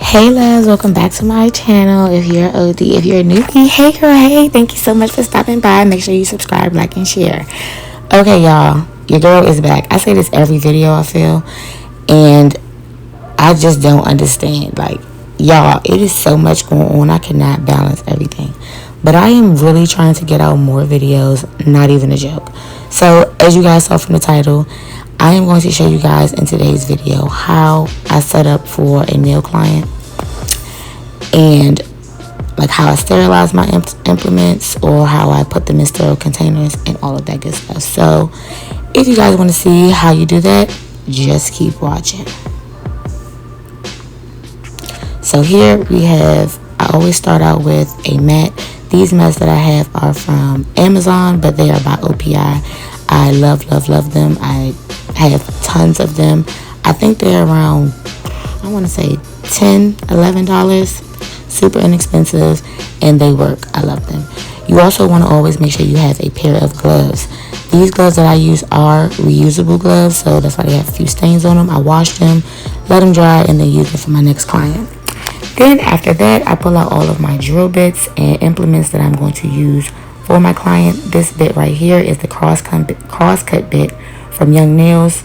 Hey loves, welcome back to my channel. If you're OD, if you're a newbie, hey girl, hey, thank you so much for stopping by. Make sure you subscribe, like, and share. Okay, y'all, your girl is back. I say this every video, I feel, and I just don't understand. Like, y'all, it is so much going on. I cannot balance everything, but I am really trying to get out more videos. Not even a joke. So as you guys saw from the title, I am going to show you guys in today's video how I set up for a nail client and like how I sterilize my implements or how I put them in sterile containers and all of that good stuff. So if you guys want to see how you do that, just keep watching. So here we have, I always start out with a mat. These mats that I have are from Amazon, but they are by OPI. I love them. I have tons of them. I think they're around, I want to say $10, $11. Super inexpensive, and they work. I love them. You also want to always make sure you have a pair of gloves. These gloves that I use are reusable gloves, so that's why they have a few stains on them. I wash them, let them dry, and then use them for my next client. Then after that, I pull out all of my drill bits and implements that I'm going to use for my client. This bit right here is the crosscut bit from Young Nails,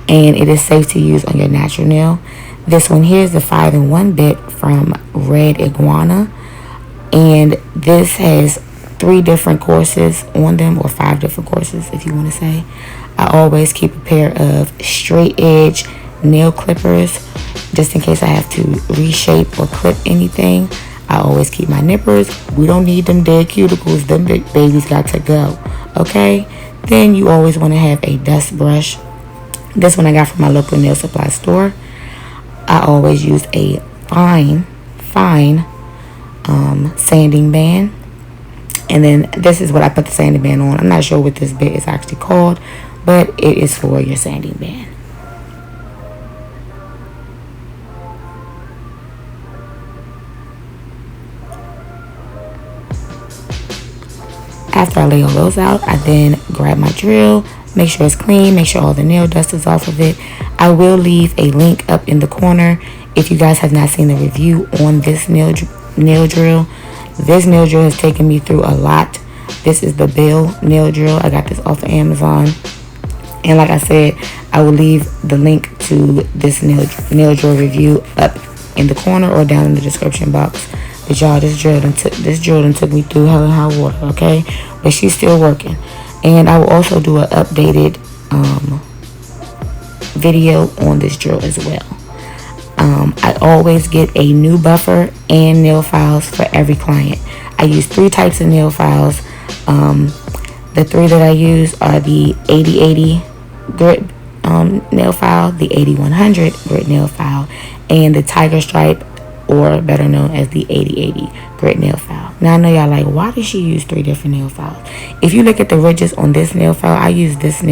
and it is safe to use on your natural nail. This one here is the 5-in-1 bit from Red Iguana, and this has 3 different courses on them, or 5 different courses if you want to say. I always keep a pair of straight edge nail clippers just in case I have to reshape or clip anything. I always keep my nippers. We don't need them dead cuticles. Them big babies got to go. Okay? Then you always want to have a dust brush. This one I got from my local nail supply store. I always use a fine sanding band. And then this is what I put the sanding band on. I'm not sure what this bit is actually called, but it is for your sanding band. After I lay all those out, I then grab my drill, make sure it's clean, make sure all the nail dust is off of it. I will leave a link up in the corner if you guys have not seen the review on this nail drill. This nail drill has taken me through a lot. This is the Bell nail drill. I got this off of Amazon. And like I said, I will leave the link to this nail drill review up in the corner or down in the description box. But y'all, this drill done took me through hell and high water, okay? But she's still working. And I will also do an updated video on this drill as well. I always get a new buffer and nail files for every client. I use 3 types of nail files. The 3 that I use are the 8080 grit nail file, the 8100 grit nail file, and the Tiger Stripe, or better known as the 8080 grit nail file. Now I know y'all like, why does she use 3 different nail files? If you look at the ridges on this nail file, I use this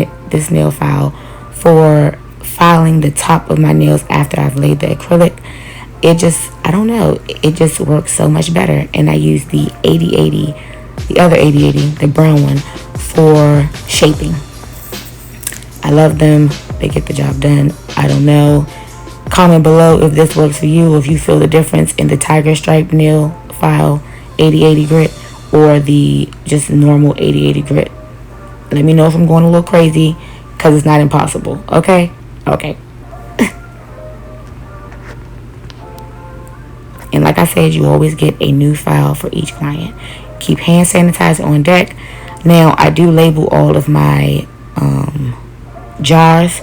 nail file for filing the top of my nails after I've laid the acrylic. It just, I don't know, it just works so much better. And I use the 8080, the other 8080, the brown one, for shaping. I love them. They get the job done. I don't know. Comment below if this works for you, if you feel the difference in the Tiger Stripe nail file 8080 grit or the just normal 8080 grit. Let me know if I'm going a little crazy, because it's not impossible. Okay? Okay. And like I said, you always get a new file for each client. Keep hand sanitizer on deck. Now, I do label all of my jars.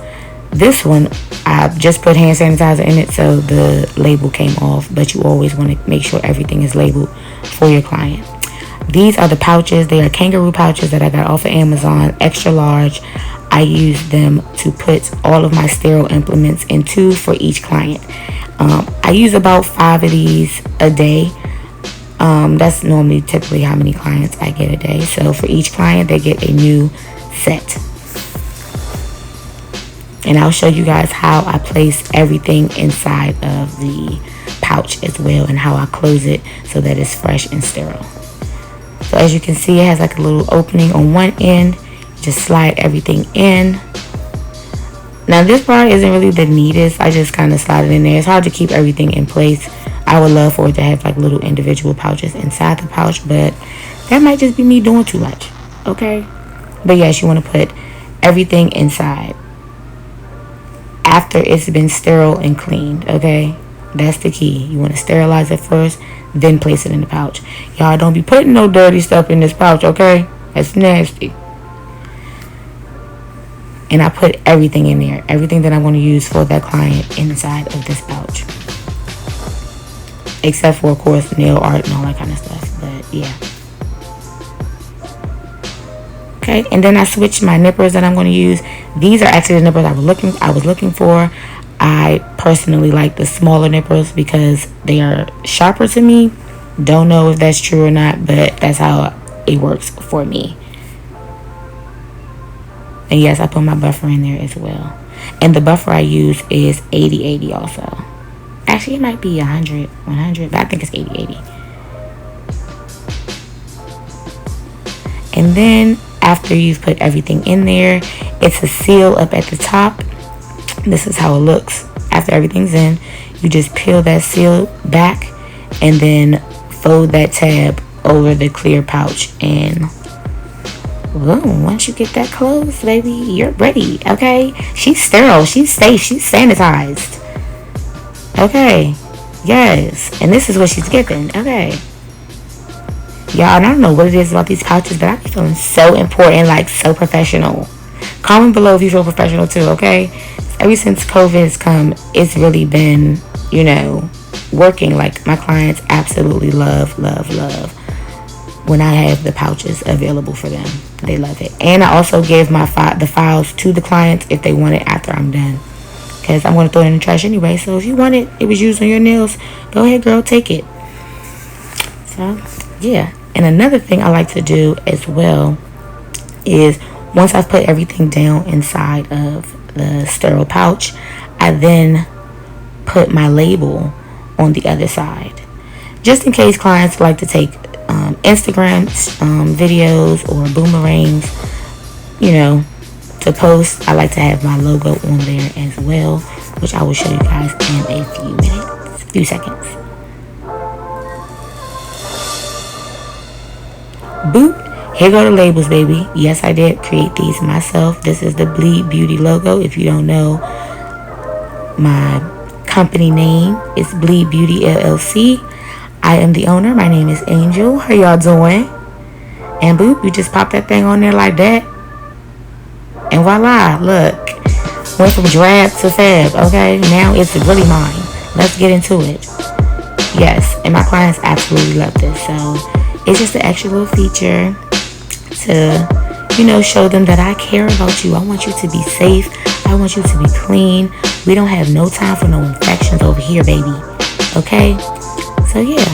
This one, I just put hand sanitizer in it, so the label came off. But you always want to make sure everything is labeled for your client. These are the pouches. They are kangaroo pouches that I got off of Amazon, extra large. I use them to put all of my sterile implements into for each client. I use about 5 of these a day. That's normally typically how many clients I get a day. So for each client, they get a new set. And I'll show you guys how I place everything inside of the pouch as well, and how I close it so that it's fresh and sterile. So as you can see, it has like a little opening on one end. Just slide everything in. Now this part isn't really the neatest. I just kind of slide it in there. It's hard to keep everything in place. I would love for it to have like little individual pouches inside the pouch, but that might just be me doing too much. Okay? But yes, you want to put everything inside after it's been sterile and cleaned. Okay? That's the key. You want to sterilize it first, then place it in the pouch. Y'all don't be putting no dirty stuff in this pouch, okay? That's nasty. And I put everything in there. Everything that I'm going to use for that client inside of this pouch. Except for, of course, nail art and all that kind of stuff. But, yeah. Okay, and then I switched my nippers that I'm going to use. These are actually the nippers I was looking for. I personally like the smaller nippers because they are sharper to me. Don't know if that's true or not, but that's how it works for me. And yes, I put my buffer in there as well. And the buffer I use is 80/80 also. Actually, it might be 100/100, but I think it's 80/80. And then after you've put everything in there, it's a seal up at the top. This is how it looks after everything's in. You just peel that seal back and then fold that tab over the clear pouch, and boom, once you get that closed, baby, you're ready. Okay, she's sterile, she's safe, she's sanitized. Okay, yes, and this is what she's getting. Okay, y'all, and I don't know what it is about these pouches, but I'm feeling so important, like so professional. Comment below if you feel professional too. Okay, ever since COVID has come, it's really been, you know, working. Like, my clients absolutely love when I have the pouches available for them. They love it. And I also give the files to the clients if they want it after I'm done, because I'm going to throw it in the trash anyway. So if you want it, it was used on your nails, go ahead, girl, take it. So yeah. And another thing I like to do as well is, once I've put everything down inside of the sterile pouch, I then put my label on the other side, just in case clients like to take Instagram videos or boomerangs, you know, to post. I like to have my logo on there as well, which I will show you guys in a few seconds. Boop. Here go the labels, baby. Yes, I did create these myself. This is the Bleed Beauty logo. If you don't know, my company name is Bleed Beauty LLC. I am the owner. My name is Angel. How y'all doing? And boop, you just pop that thing on there like that. And voila, look. Went from drab to fab, okay? Now it's really mine. Let's get into it. Yes, and my clients absolutely love this. So it's just an extra little feature to, you know, show them that I care about you. I want you to be safe. I want you to be clean. We don't have no time for no infections over here, baby. Okay? So yeah,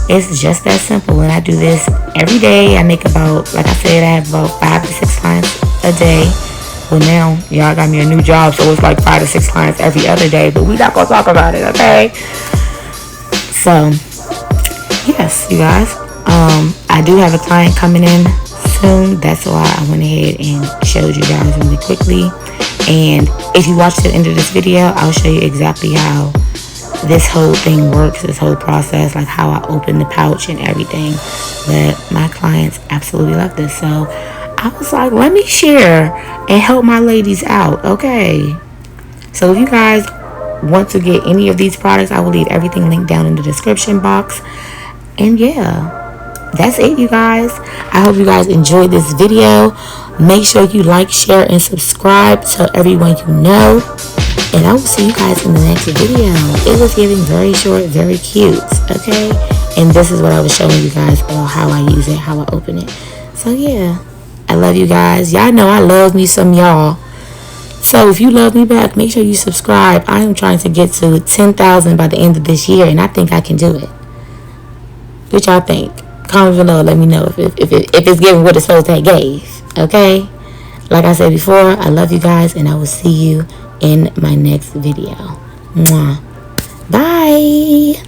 it's just that simple. And I do this every day. I make about, like I said, I have about 5 to 6 clients a day. Well, now y'all got me a new job, so it's like 5 to 6 clients every other day, but we not gonna talk about it, okay? So yes, you guys, I do have a client coming in soon. That's why I went ahead and showed you guys really quickly. And if you watch to the end of this video, I'll show you exactly how this whole thing works, this whole process, like how I open the pouch and everything. But my clients absolutely love this, so I was like, let me share and help my ladies out. Okay, so if you guys want to get any of these products, I will leave everything linked down in the description box. And yeah, that's it, you guys. I hope you guys enjoyed this video. Make sure you like, share, and subscribe. Tell everyone you know. And I will see you guys in the next video. It was getting very short, very cute, okay? And this is what I was showing you guys about how I use it, how I open it. So yeah, I love you guys. Y'all know I love me some y'all. So if you love me back, make sure you subscribe. I am trying to get to 10,000 by the end of this year, and I think I can do it. What y'all think? Comment below. Let me know if it's giving what it's supposed to give. Okay? Like I said before, I love you guys, and I will see you in my next video. Mwah. Bye.